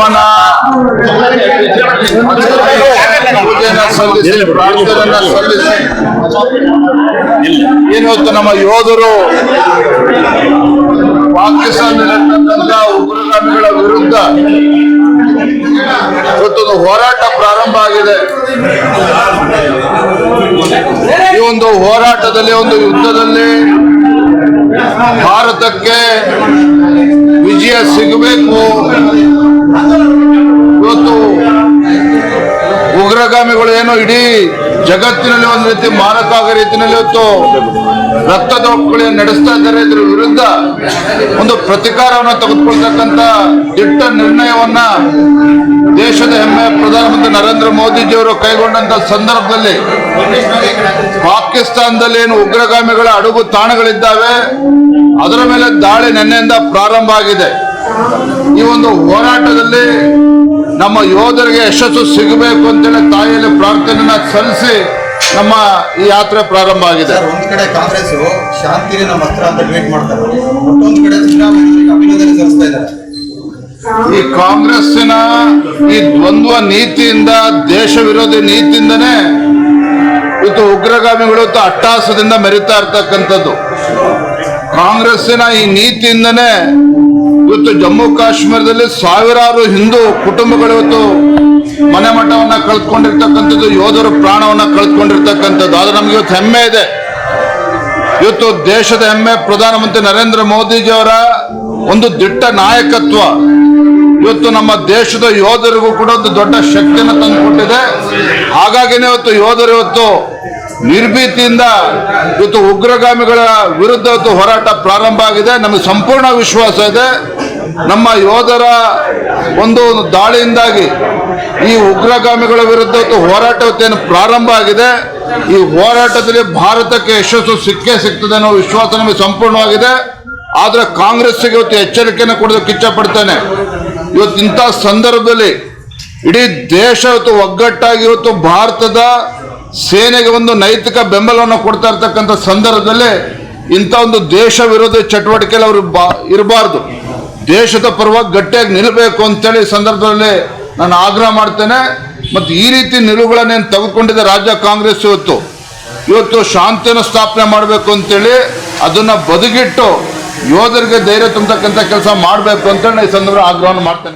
ನಮನ ಸಲ್ಲಿಸಿ ಪ್ರಾರ್ಥನೆಯನ್ನ ಸಲ್ಲಿಸಿ ಇವತ್ತು ನಮ್ಮ ಯೋಧರು ಪಾಕಿಸ್ತಾನದಲ್ಲಿರ್ತಕ್ಕಂಥ ಉಗ್ರಗಾಮಿಗಳ ವಿರುದ್ಧ ಇವತ್ತೊಂದು ಹೋರಾಟ ಪ್ರಾರಂಭ ಆಗಿದೆ. ಈ ಒಂದು ಹೋರಾಟದಲ್ಲಿ, ಒಂದು ಯುದ್ಧದಲ್ಲಿ ಭಾರತಕ್ಕೆ ವಿಜಯ ಸಿಗಬೇಕು. ಇವತ್ತು ಉಗ್ರಗಾಮಿಗಳು ಏನು ಇಡೀ ಜಗತ್ತಿನಲ್ಲಿ ಒಂದು ರೀತಿ ಮಾರಕ ಆಗೋ ರೀತಿಯಲ್ಲಿ ಇವತ್ತು ರಕ್ತದೊಕ್ಕಳಿ ನಡೆಸ್ತಾ ಇದ್ದಾರೆ. ಇದರ ವಿರುದ್ಧ ಒಂದು ಪ್ರತಿಕಾರವನ್ನು ತೆಗೆದುಕೊಳ್ತಕ್ಕಂಥ ದಿಟ್ಟ ನಿರ್ಣಯವನ್ನ ದೇಶದ ಹೆಮ್ಮೆ ಪ್ರಧಾನಮಂತ್ರಿ ನರೇಂದ್ರ ಮೋದಿಜಿಯವರು ಕೈಗೊಂಡಂತ ಸಂದರ್ಭದಲ್ಲಿ ಪಾಕಿಸ್ತಾನದಲ್ಲಿ ಏನು ಉಗ್ರಗಾಮಿಗಳ ಅಡುಗು ತಾಣಗಳಿದ್ದಾವೆ ಅದರ ಮೇಲೆ ದಾಳಿ ನಿನ್ನೆಯಿಂದ ಪ್ರಾರಂಭ ಆಗಿದೆ. ಈ ಒಂದು ಹೋರಾಟದಲ್ಲಿ ನಮ್ಮ ಯೋಧರಿಗೆ ಯಶಸ್ಸು ಸಿಗಬೇಕು ಅಂತೇಳಿ ತಾಯಿಯಲ್ಲಿ ಪ್ರಾರ್ಥನೆಯನ್ನ ಸಲ್ಲಿಸಿ ನಮ್ಮ ಈ ಯಾತ್ರೆ ಪ್ರಾರಂಭ ಆಗಿದೆ. ಒಂದು ಕಡೆ ಕಾಂಗ್ರೆಸ್ ಶಾಂತಿನೇ ನಮ್ಮ ಅಸ್ತ್ರ ಅಂತ ಟ್ವೀಟ್ ಮಾಡ್ತಾರೆ, ಮತ್ತೊಂದು ಕಡೆ ಅಭಿನಂದನೆ ಸಲ್ಲಿಸ್ತಾ ಇದ್ದಾರೆ. ಈ ಕಾಂಗ್ರೆಸ್ಸಿನ ಈ ದ್ವಂದ್ವ ನೀತಿಯಿಂದ, ದೇಶ ವಿರೋಧಿ ನೀತಿಯಿಂದನೇ ಇವತ್ತು ಉಗ್ರಗಾಮಿಗಳು ಇವತ್ತು ಅಟ್ಟಹಾಸದಿಂದ ಮೆರಿತಾ ಇರ್ತಕ್ಕಂಥದ್ದು. ಕಾಂಗ್ರೆಸ್ಸಿನ ಈ ನೀತಿಯಿಂದನೇ ಇವತ್ತು ಜಮ್ಮು ಕಾಶ್ಮೀರದಲ್ಲಿ ಸಾವಿರಾರು ಹಿಂದೂ ಕುಟುಂಬಗಳು ಇವತ್ತು ಮನೆ ಮಠವನ್ನ ಕಳೆದುಕೊಂಡಿರ್ತಕ್ಕಂಥದ್ದು, ಯೋಧರು ಪ್ರಾಣವನ್ನ ಕಳೆದುಕೊಂಡಿರ್ತಕ್ಕಂಥದ್ದು. ಆದ್ರೆ ನಮ್ಗೆ ಇವತ್ತು ಹೆಮ್ಮೆ ಇದೆ. ಇವತ್ತು ದೇಶದ ಹೆಮ್ಮೆ ಪ್ರಧಾನಮಂತ್ರಿ ನರೇಂದ್ರ ಮೋದಿಜಿಯವರ ಒಂದು ದಿಟ್ಟ ನಾಯಕತ್ವ ಇವತ್ತು ನಮ್ಮ ದೇಶದ ಯೋಧರಿಗೂ ಕೂಡ ಒಂದು ದೊಡ್ಡ ಶಕ್ತಿಯನ್ನು ತಂದುಕೊಟ್ಟಿದೆ. ಹಾಗಾಗಿನೇ ಇವತ್ತು ಯೋಧರು ಇವತ್ತು ನಿರ್ಭೀತಿಯಿಂದ ಇವತ್ತು ಉಗ್ರಗಾಮಿಗಳ ವಿರುದ್ಧ ಇವತ್ತು ಹೋರಾಟ ಪ್ರಾರಂಭ ಆಗಿದೆ. ನಮಗೆ ಸಂಪೂರ್ಣ ವಿಶ್ವಾಸ ಇದೆ, ನಮ್ಮ ಯೋಧರ ಒಂದು ದಾಳಿಯಿಂದಾಗಿ ಈ ಉಗ್ರಗಾಮಿಗಳ ವಿರುದ್ಧ ಇವತ್ತು ಹೋರಾಟ ಇವತ್ತೇನು ಪ್ರಾರಂಭ ಆಗಿದೆ. ಈ ಹೋರಾಟದಲ್ಲಿ ಭಾರತಕ್ಕೆ ಯಶಸ್ಸು ಸಿಕ್ಕೇ ಸಿಗ್ತದೆ ಅನ್ನೋ ವಿಶ್ವಾಸ ನಮಗೆ ಸಂಪೂರ್ಣವಾಗಿದೆ. ಆದ್ರೆ ಕಾಂಗ್ರೆಸ್ಗೆ ಇವತ್ತು ಎಚ್ಚರಿಕೆಯನ್ನು ಕೊಡೋದಕ್ಕೆ ಇಚ್ಛೆ ಪಡ್ತೇನೆ. ಇವತ್ತು ಇಂಥ ಸಂದರ್ಭದಲ್ಲಿ ಇಡೀ ದೇಶ ಇವತ್ತು ಒಗ್ಗಟ್ಟಾಗಿ ಇವತ್ತು ಭಾರತದ ಸೇನೆಗೆ ಒಂದು ನೈತಿಕ ಬೆಂಬಲವನ್ನು ಕೊಡ್ತಾ ಇರ್ತಕ್ಕಂಥ ಸಂದರ್ಭದಲ್ಲಿ ಇಂಥ ಒಂದು ದೇಶ ವಿರೋಧಿ ಚಟುವಟಿಕೆಯಲ್ಲಿ ಅವರು ಇರಬಾರ್ದು. ದೇಶದ ಪರವಾಗಿ ಗಟ್ಟಿಯಾಗಿ ನಿಲ್ಲಬೇಕು ಅಂತೇಳಿ ಸಂದರ್ಭದಲ್ಲಿ ನಾನು ಆಗ್ರಹ ಮಾಡ್ತೇನೆ. ಮತ್ತು ಈ ರೀತಿ ನಿಲುವುಗಳನ್ನೇನು ತೆಗೆದುಕೊಂಡಿದ್ದ ರಾಜ್ಯ ಕಾಂಗ್ರೆಸ್ ಇವತ್ತು ಶಾಂತಿಯನ್ನು ಸ್ಥಾಪನೆ ಮಾಡಬೇಕು ಅಂತೇಳಿ ಅದನ್ನ ಬದಿಗಿಟ್ಟು ಯೋಧರಿಗೆ ಧೈರ್ಯ ತುಂಬತಕ್ಕಂಥ ಕೆಲಸ ಮಾಡಬೇಕು ಅಂತೇಳಿ ಈ ಸಂದರ್ಭ ಆಗ್ರಹವನ್ನು ಮಾಡ್ತೇನೆ.